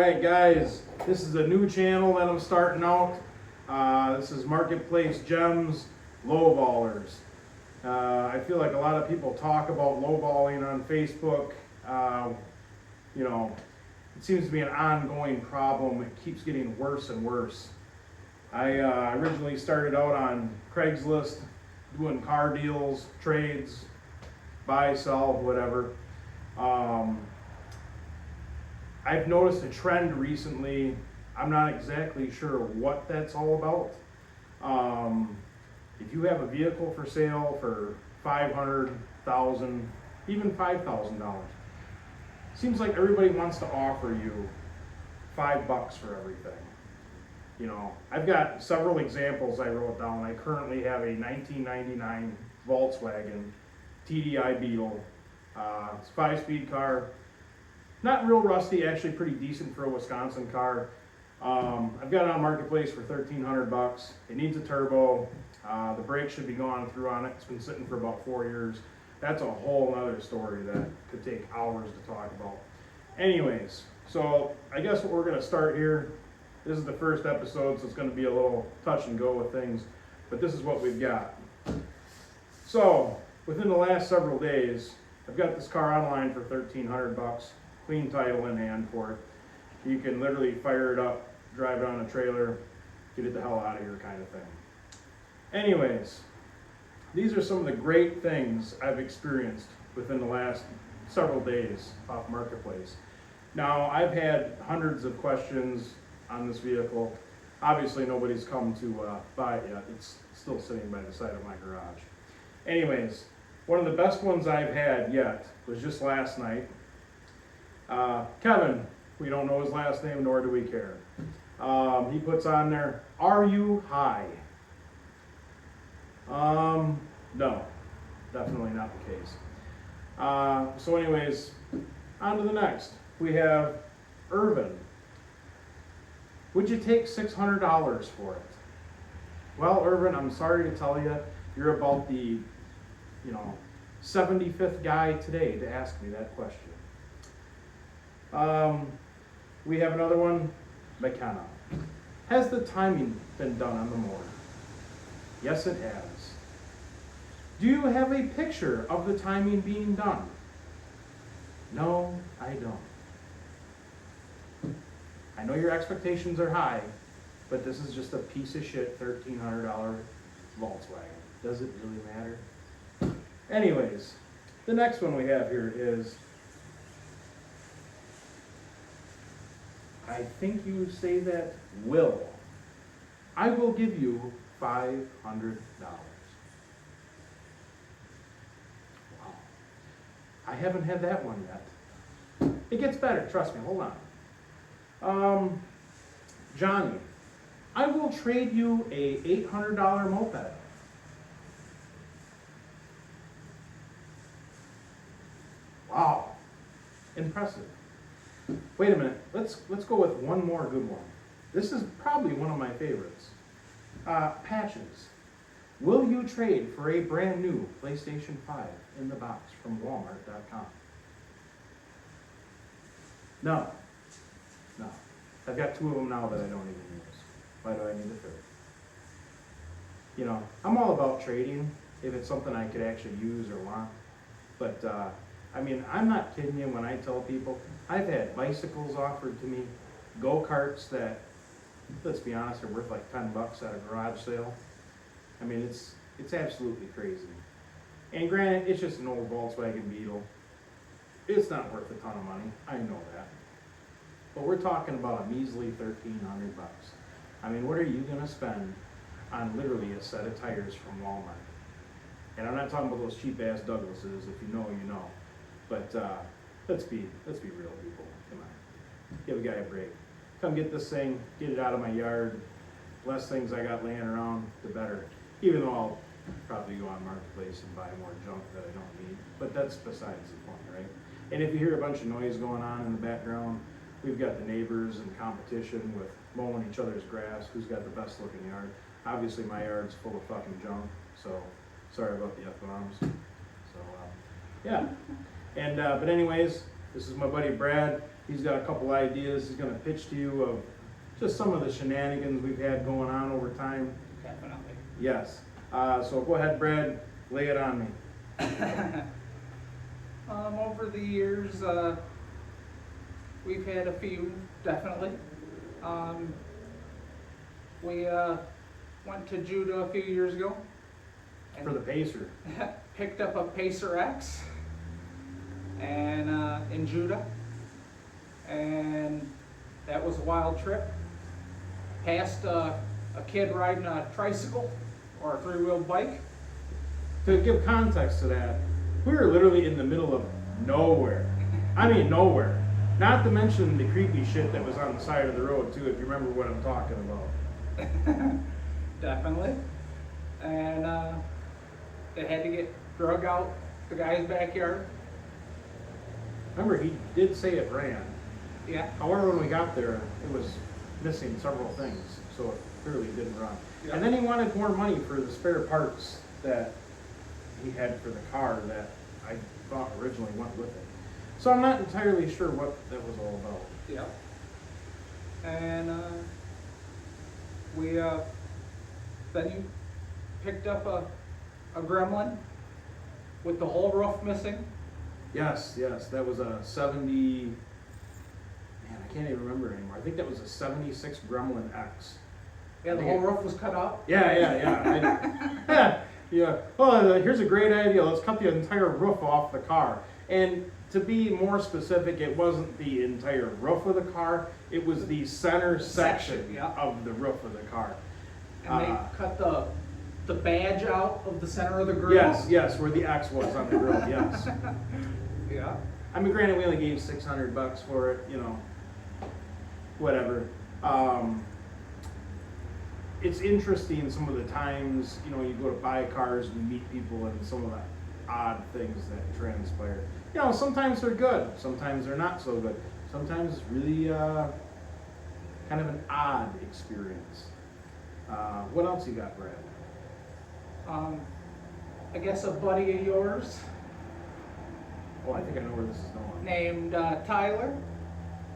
right, guys, this is a new channel that I'm starting out. This is Marketplace Gems Lowballers. I feel like a lot of people talk about lowballing on Facebook. You know, it seems to be an ongoing problem. It keeps getting worse and worse. I originally started out on Craigslist doing car deals, trades, buy, sell, whatever. I've noticed a trend recently. I'm not exactly sure what that's all about. If you have a vehicle for sale for $500,000, even $5,000, seems like everybody wants to offer you $5 for everything. You know, I've got several examples I wrote down. I currently have a 1999 Volkswagen TDI Beetle. It's a 5-speed car. Not real rusty, actually pretty decent for a Wisconsin car. I've got it on Marketplace for $1,300. It needs a turbo. The brakes should be going through on it. It's been sitting for about 4 years. That's a whole other story that could take hours to talk about. Anyways, so I guess what we're gonna start here, this is the first episode, so it's gonna be a little touch and go with things, but this is what we've got. So, within the last several days, I've got this car online for $1,300. Clean title in hand for it. You can literally fire it up, drive it on a trailer, get it the hell out of here kind of thing. Anyways, these are some of the great things I've experienced within the last several days off Marketplace. Now, I've had hundreds of questions on this vehicle. Obviously, nobody's come to buy it yet. It's still sitting by the side of my garage. Anyways, one of the best ones I've had yet was just last night. Kevin, we don't know his last name, nor do we care. He puts on there, "Are you high?" No, definitely not the case. So anyways, on to the next. We have Irvin. Would you take $600 for it? Well, Irvin, I'm sorry to tell you, you're about the, 75th guy today to ask me that question. We have another one, McKenna. Has the timing been done on the motor? Yes, it has. Do you have a picture of the timing being done? No, I don't. I know your expectations are high, but this is just a piece of shit $1,300 Volkswagen. Does it really matter? Anyways, the next one we have here is, I think you say that, Will. I will give you $500. Wow. I haven't had that one yet. It gets better, trust me, hold on. Johnny, I will trade you a $800 moped. Wow, impressive. Wait a minute, let's go with one more good one. This is probably one of my favorites. Patches. Will you trade for a brand new PlayStation 5 in the box from Walmart.com? No. I've got 2 of them now that I don't even use. Why do I need a third? I'm all about trading if it's something I could actually use or want. But I'm not kidding you when I tell people, I've had bicycles offered to me, go-karts that, let's be honest, are worth like $10 at a garage sale. It's absolutely crazy. And granted, it's just an old Volkswagen Beetle. It's not worth a ton of money, I know that. But we're talking about a measly $1,300. What are you gonna spend on literally a set of tires from Walmart? And I'm not talking about those cheap-ass Douglases. If you know, you know. But let's be real, people. Come on, give a guy a break. Come get this thing, get it out of my yard. Less things I got laying around, the better. Even though I'll probably go on Marketplace and buy more junk that I don't need. But that's besides the point, right? And if you hear a bunch of noise going on in the background, we've got the neighbors in competition with mowing each other's grass. Who's got the best looking yard? Obviously my yard's full of fucking junk, so sorry about the F-bombs. So, yeah. And, but anyways, This is my buddy Brad. He's got a couple ideas he's gonna pitch to you of just some of the shenanigans we've had going on over time. Definitely. Yes. So go ahead, Brad, lay it on me. Over the years, we've had a few, definitely. We went to Judah a few years ago and For the Pacer. picked up a Pacer X and in Judah, and that was a wild trip. Passed a kid riding a tricycle or a three-wheeled bike. To give context to that, we were literally in the middle of nowhere. I mean nowhere. Not to mention the creepy shit that was on the side of the road too, if you remember what I'm talking about. Definitely. And they had to get drug out the guy's backyard. Remember, he did say it ran. Yeah. However, when we got there, it was missing several things, so it clearly didn't run. Yeah. And then he wanted more money for the spare parts that he had for the car that I thought originally went with it. So I'm not entirely sure what that was all about. Yeah. And we then you picked up a Gremlin with the whole roof missing. Yes, that was a 70, man, I can't even remember anymore. I think that was a 76 Gremlin X. Yeah, the whole roof was cut out. Yeah. Yeah. Oh, here's a great idea. Let's cut the entire roof off the car. And to be more specific, it wasn't the entire roof of the car. It was the center section Yeah. of the roof of the car. And they cut the badge out of the center of the grill. Yes, where the X was on the grill. Yes. Yeah. I mean, granted, we only gave $600 for it. You know, whatever. It's interesting some of the times, you know, you go to buy cars and meet people and some of the odd things that transpire. You know, sometimes they're good, sometimes they're not so good. Sometimes it's really kind of an odd experience. What else you got, Brad? I guess a buddy of yours Oh, I think I know where this is going. named Tyler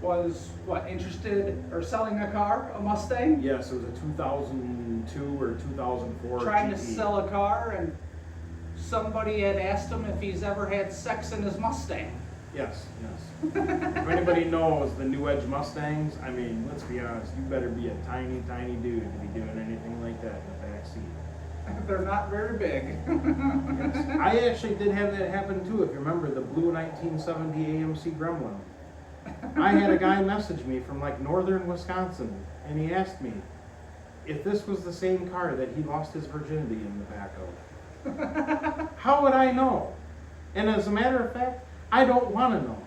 was interested or selling a car, a Mustang. Yes, it was a 2002 or 2004 Trying to GT. sell a car, and somebody had asked him if he's ever had sex in his Mustang. Yes. If anybody knows the New Edge Mustangs, I mean, let's be honest, you better be a tiny dude to be doing anything like that in the back seat. They're not very big. Yes. I actually did have that happen too, if you remember, the blue 1970 AMC Gremlin. I had a guy message me from like northern Wisconsin, and he asked me if this was the same car that he lost his virginity in the back of. How would I know? And as a matter of fact, I don't want to know.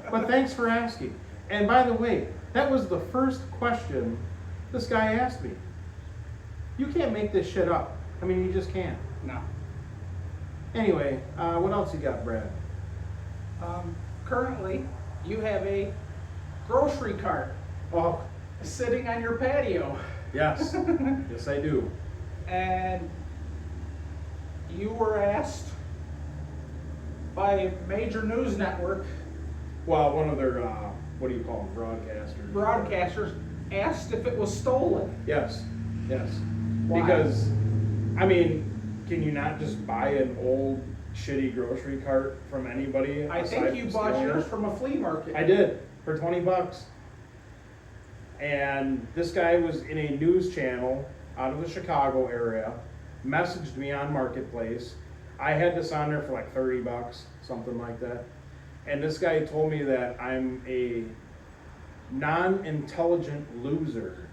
But thanks for asking. And by the way, that was the first question this guy asked me. You can't make this shit up. I mean, you just can't. No. Anyway, what else you got, Brad? Currently, you have a grocery cart Oh, sitting on your patio, yes. Yes, I do. and you were asked by a major news network, Well, one of their, what do you call them, broadcasters asked if it was stolen. Yes. Why? Because, I mean, can you not just buy an old shitty grocery cart from anybody? I aside think you from bought stealing yours it? from a flea market. I did, for $20. And this guy was in a news channel out of the Chicago area, messaged me on Marketplace. I had this on there for like $30, something like that. And this guy told me that I'm a non-intelligent loser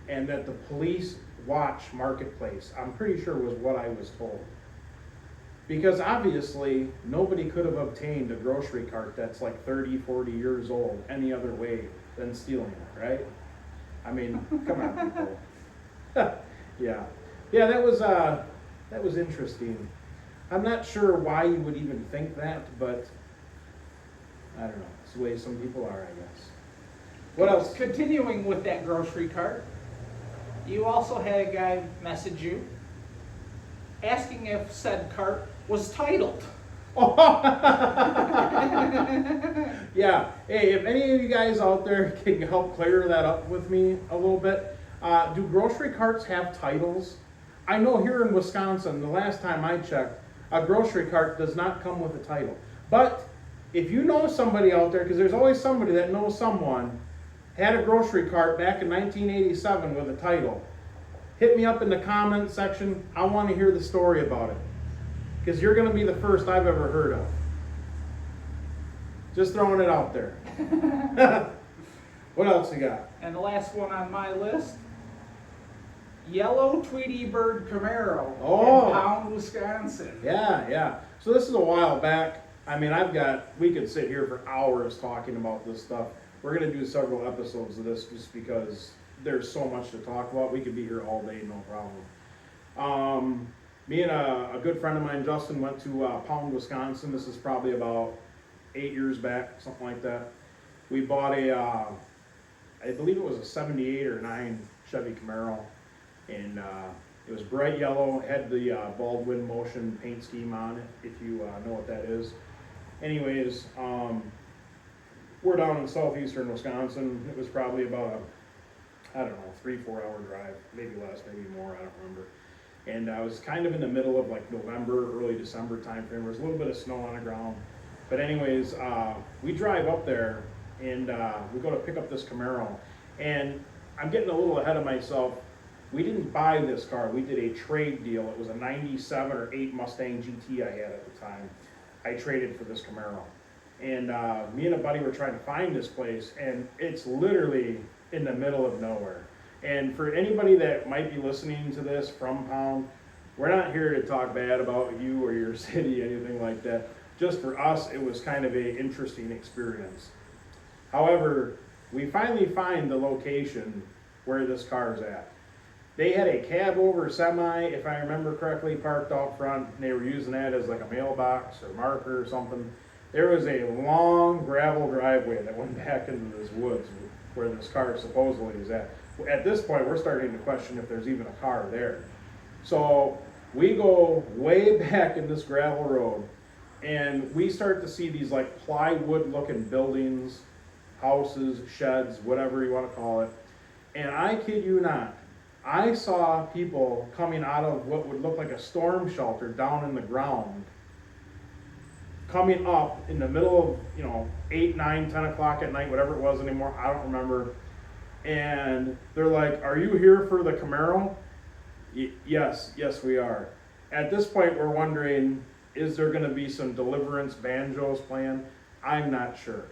and that the police watch Marketplace. I'm pretty sure was what I was told. Because obviously, nobody could have obtained a grocery cart that's like 30, 40 years old any other way than stealing it, right? I mean, come on, people. Yeah, that was interesting. I'm not sure why you would even think that, but I don't know. It's the way some people are, I guess. What else? Continuing with that grocery cart, you also had a guy message you asking if said cart was titled. Oh. Yeah, hey, if any of you guys out there can help clear that up with me a little bit, do grocery carts have titles? I know here in Wisconsin, the last time I checked, a grocery cart does not come with a title. But if you know somebody out there, because there's always somebody that knows someone, had a grocery cart back in 1987 with a title, hit me up in the comment section. I want to hear the story about it. Because you're going to be the first I've ever heard of. Just throwing it out there. What else you got? And the last one on my list, yellow Tweety Bird Camaro Oh. in Pound, Wisconsin. Yeah. So this is a while back. I mean, we could sit here for hours talking about this stuff. We're going to do several episodes of this just because there's so much to talk about. We could be here all day, no problem. Me and a good friend of mine, Justin, went to Pound, Wisconsin. This is probably about 8 years back, something like that. We bought I believe it was a 78 or 9 Chevy Camaro, and it was bright yellow, had the Baldwin Motion paint scheme on it, if you know what that is. Anyways, we're down in southeastern Wisconsin. It was probably about a, 3-4 hour drive, maybe less, maybe more, I don't remember. And I was kind of in the middle of like November, early December time frame. There was a little bit of snow on the ground. But anyways, we drive up there and we go to pick up this Camaro. And I'm getting a little ahead of myself. We didn't buy this car. We did a trade deal. It was a 97 or 8 Mustang GT I had at the time. I traded for this Camaro. And me and a buddy were trying to find this place, and it's literally in the middle of nowhere. And for anybody that might be listening to this from Pound, we're not here to talk bad about you or your city, anything like that. Just for us, it was kind of an interesting experience. However, we finally find the location where this car is at. They had a cab over semi, if I remember correctly, parked out front, and they were using that as like a mailbox or marker or something. There was a long gravel driveway that went back into this woods where this car supposedly is at. At this point, we're starting to question if there's even a car there. So we go way back in this gravel road, and we start to see these like plywood looking buildings, houses, sheds, whatever you want to call it. And I kid you not, I saw people coming out of what would look like a storm shelter down in the ground, coming up in the middle of, 8, 9, 10 o'clock at night, whatever it was anymore, I don't remember. And they're like, "Are you here for the Camaro?" Yes, we are. At this point, we're wondering, is there going to be some Deliverance banjos playing? I'm not sure.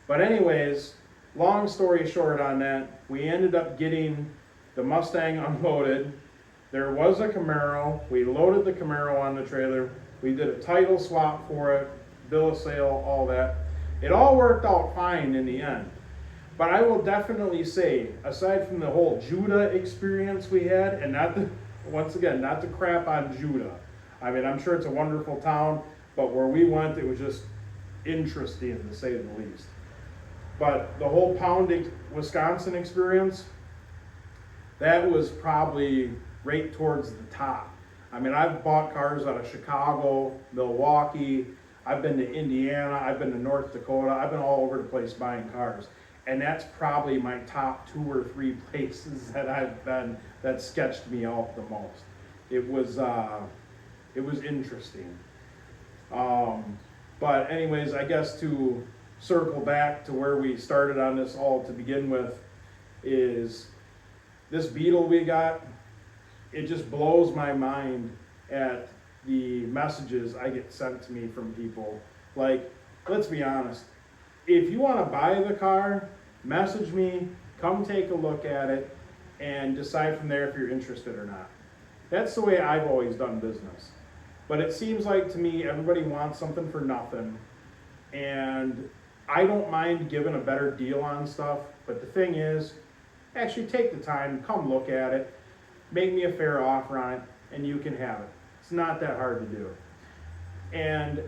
But anyways, long story short on that, we ended up getting the Mustang unloaded. There was a Camaro. We loaded the Camaro on the trailer. We did a title swap for it, bill of sale, all that. It all worked out fine in the end. But I will definitely say, aside from the whole Judah experience we had, and not to crap on Judah. I mean, I'm sure it's a wonderful town, but where we went, it was just interesting to say the least. But the whole Pound, Wisconsin experience, that was probably right towards the top. I mean, I've bought cars out of Chicago, Milwaukee, I've been to Indiana, I've been to North Dakota, I've been all over the place buying cars. And that's probably my top 2 or 3 places that I've been that sketched me out the most. It was interesting. But anyways, I guess to circle back to where we started on this all to begin with, is this Beetle we got, it just blows my mind at the messages I get sent to me from people. Like, let's be honest, if you want to buy the car, message me, come take a look at it, and decide from there if you're interested or not. That's the way I've always done business. But it seems like to me everybody wants something for nothing, and I don't mind giving a better deal on stuff, but the thing is, actually take the time, come look at it, make me a fair offer on it, and you can have it. It's not that hard to do. And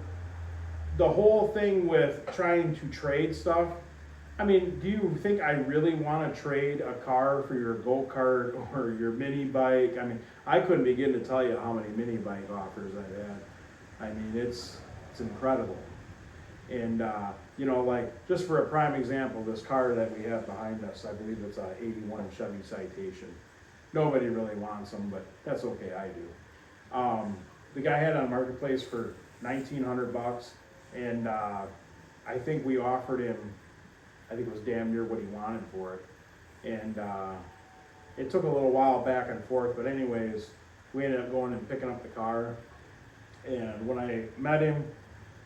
the whole thing with trying to trade stuff, I mean, do you think I really want to trade a car for your go-kart or your mini bike? I mean, I couldn't begin to tell you how many mini bike offers I've had. I mean, It's incredible. And, you know, like, just for a prime example, this car that we have behind us, I believe it's a 81 Chevy Citation. Nobody really wants them, but that's okay, I do. The guy had it on Marketplace for $1,900, and I think we offered him, I think it was damn near what he wanted for it. And it took a little while back and forth, but anyways, we ended up going and picking up the car. And when I met him,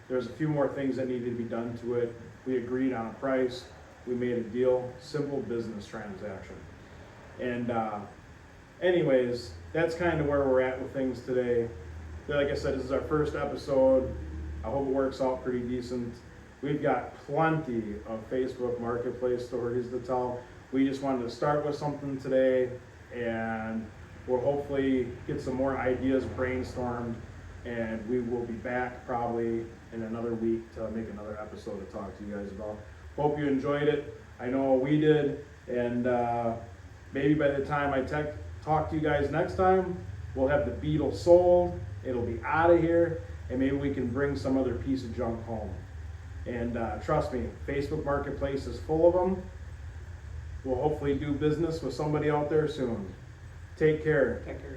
there's a few more things that needed to be done to it. We agreed on a price, we made a deal, simple business transaction. And anyways, that's kind of where we're at with things today. Like I said, this is our first episode. I hope it works out pretty decent. We've got plenty of Facebook Marketplace stories to tell. We just wanted to start with something today, and we'll hopefully get some more ideas brainstormed, and we will be back probably in another week to make another episode to talk to you guys about. Hope you enjoyed it. I know we did, and maybe by the time I talk to you guys next time, we'll have the Beetle sold, it'll be out of here, and maybe we can bring some other piece of junk home. And trust me, Facebook Marketplace is full of them. We'll hopefully do business with somebody out there soon. Take care. Take care.